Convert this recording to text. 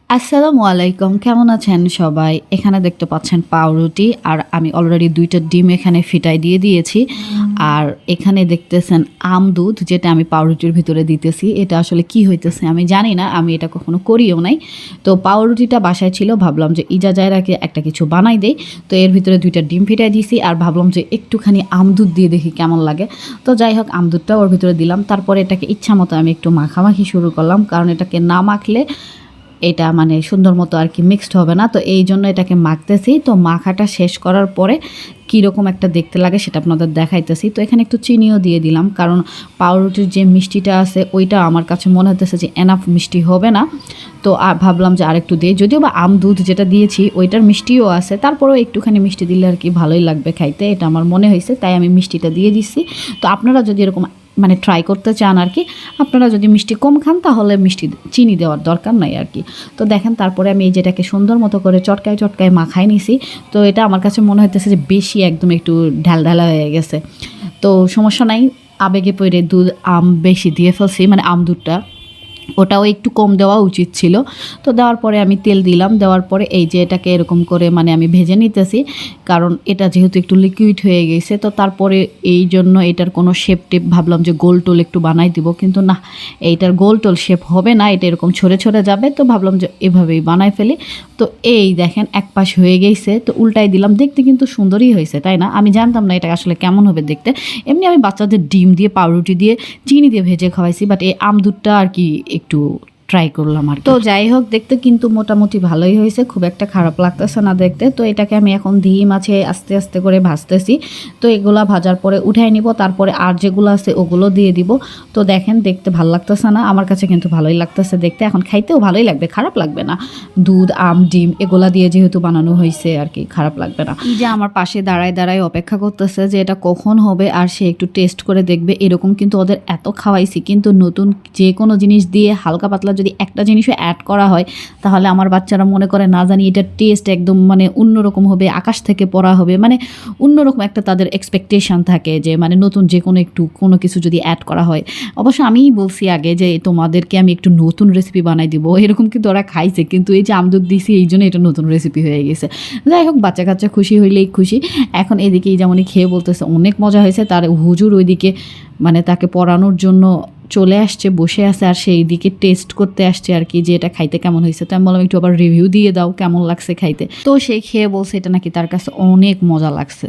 আসসালামু আলাইকুম, কেমন আছেন সবাই? এখানে দেখতে পাচ্ছেন পাউরুটি আর আমি অলরেডি ২টা ডিম এখানে ফিটাই দিয়ে দিয়েছি। আর এখানে দেখতেছেন আমদুধ, যেটা আমি পাউরুটির ভিতরে দিতেছি। এটা আসলে কি হইতেছে আমি জানি না, আমি এটা কখনো করিও নাই। তো পাউরুটিটা বাসায় ছিল, ভাবলাম যে ইজাজাইরাকে একটা কিছু বানাই দেই। তো এর ভিতরে ২টা ডিম ফিটাই দিয়েছি আর ভাবলাম যে একটুখানি আমদুধ দিয়ে দেখি কেমন লাগে। তো যাই হোক, আমদুধটা ওর ভিতরে দিলাম। তারপরে এটাকে ইচ্ছা মতো আমি একটু মাখামাখি শুরু করলাম, কারণ এটাকে না মাখলে এটা মানে সুন্দর মতো আর কি মিক্সড হবে না। তো এই জন্য এটাকে মাখতেছি। তো মাখাটা শেষ করার পরে কীরকম একটা দেখতে লাগে সেটা আপনাদের দেখাইতেছি। তো এখানে একটু চিনিও দিয়ে দিলাম, কারণ পাউরুটির যে মিষ্টিটা আছে ওইটা আমার কাছে মনে হতেছে যে এনাফ মিষ্টি হবে না। তো ভাবলাম যে আরেকটু দিই, যদিও বা আমদুধ যেটা দিয়েছি ওইটার মিষ্টিও আছে, তারপরেও একটুখানি মিষ্টি দিলে আর কি ভালোই লাগবে খাইতে, এটা আমার মনে হয়েছে, তাই আমি মিষ্টিটা দিয়ে দিচ্ছি। তো আপনারা যদি এরকম মানে ট্রাই করতে চান আর কি, আপনারা যদি মিষ্টি কম খান তাহলে চিনি দেওয়ার দরকার নাই আর কি। তো দেখেন, তারপরে আমি এই যেটাকে সুন্দর মতো করে চটকায় চটকায় মাখাই নিছি। তো এটা আমার কাছে মনে হইতেছে যে বেশি একদম একটু ঢালঢালা হয়ে গেছে। তো সমস্যা নাই, আবেগে পড়ে দুধ বেশি দিয়ে ফেলছি, মানে দুধটা ওটাও একটু কম দেওয়া উচিত ছিল। তো দেওয়ার পরে আমি তেল দিলাম, দেওয়ার পরে এই যে এটাকে এরকম করে মানে আমি ভেজে নিতেছি, কারণ এটা যেহেতু একটু লিকুইড হয়ে গেছে। তো তারপরে এই জন্য এটার কোনো শেপ টেপ ভাবলাম যে গোল টোল একটু বানাই দিব, কিন্তু না, এইটার গোল টোল শেপ হবে না, এটা এরকম ছড়ে ছড়ে যাবে। তো ভাবলাম যে এভাবেই বানাই ফেলি। তো এই দেখেন এক পাশ হয়ে গেছে, তো উল্টাই দিলাম, দেখতে কিন্তু সুন্দরই হয়েছে, তাই না? আমি জানতাম না এটা আসলে কেমন হবে দেখতে। এমনি আমি বাচ্চাদের ডিম দিয়ে পাউরুটি দিয়ে চিনি দিয়ে ভেজে খাওয়াইছি, বাট এই আমদুধটা আর কি একটু ট্রাই করলাম আর কি। তো যাই হোক, দেখতে কিন্তু মোটামুটি ভালোই হয়েছে, খুব একটা খারাপ লাগতেছে না দেখতে। তো এটাকে আমি এখন ডিম আছে আস্তে আস্তে করে ভাজতেছি। তো এগুলা ভাজার পরে উঠাই নিব, তারপরে আর যেগুলো আছে ওগুলো দিয়ে দিব। তো দেখেন, দেখতে ভালো লাগতেছে না? আমার কাছে কিন্তু ভালোই লাগতেছে দেখতে, এখন খাইতেও ভালোই লাগবে, খারাপ লাগবে না। দুধ, আম, ডিম এগুলা দিয়ে যেহেতু বানানো হয়েছে আর কি, খারাপ লাগবে না। এই যে আমার পাশে দাঁড়ায় দাঁড়ায় অপেক্ষা করতেছে যে এটা কখন হবে আর সে একটু টেস্ট করে দেখবে, এরকম কিন্তু ওদের এত খাওয়াইছি, কিন্তু নতুন যে কোনো জিনিস দিয়ে হালকা পাতলা যদি একটা জিনিসও অ্যাড করা হয় তাহলে আমার বাচ্চারা মনে করে না জানি এটার টেস্ট একদম মানে অন্যরকম হবে, আকাশ থেকে পড়া হবে, মানে অন্যরকম একটা তাদের এক্সপেকটেশন থাকে যে মানে নতুন যে কোনো কিছু যদি অ্যাড করা হয়। অবশ্য আমিই বলছি আগে যে তোমাদেরকে আমি একটু নতুন রেসিপি বানাই দিব, এরকম কিন্তু ওরা খাইছে, কিন্তু এই যে আমদুধ দিছি এই জন্য এটা নতুন রেসিপি হয়ে গেছে। যাই হোক, বাচ্চা কাচ্চা খুশি হইলেই খুশি। এখন এদিকে যেমনই খেয়ে বলতেছে অনেক মজা হয়েছে, তার হুজুর ওইদিকে মানে তাকে পড়ানোর জন্য চলে আসছে, বসে আছে, আর সেই দিকে টেস্ট করতে আসছে আর কি যে এটা খাইতে কেমন হয়েছে। তো আমি বললাম একটু আবার রিভিউ দিয়ে দাও কেমন লাগছে খাইতে। তো সে খেয়ে বলছে এটা নাকি তার কাছে অনেক মজা লাগছে।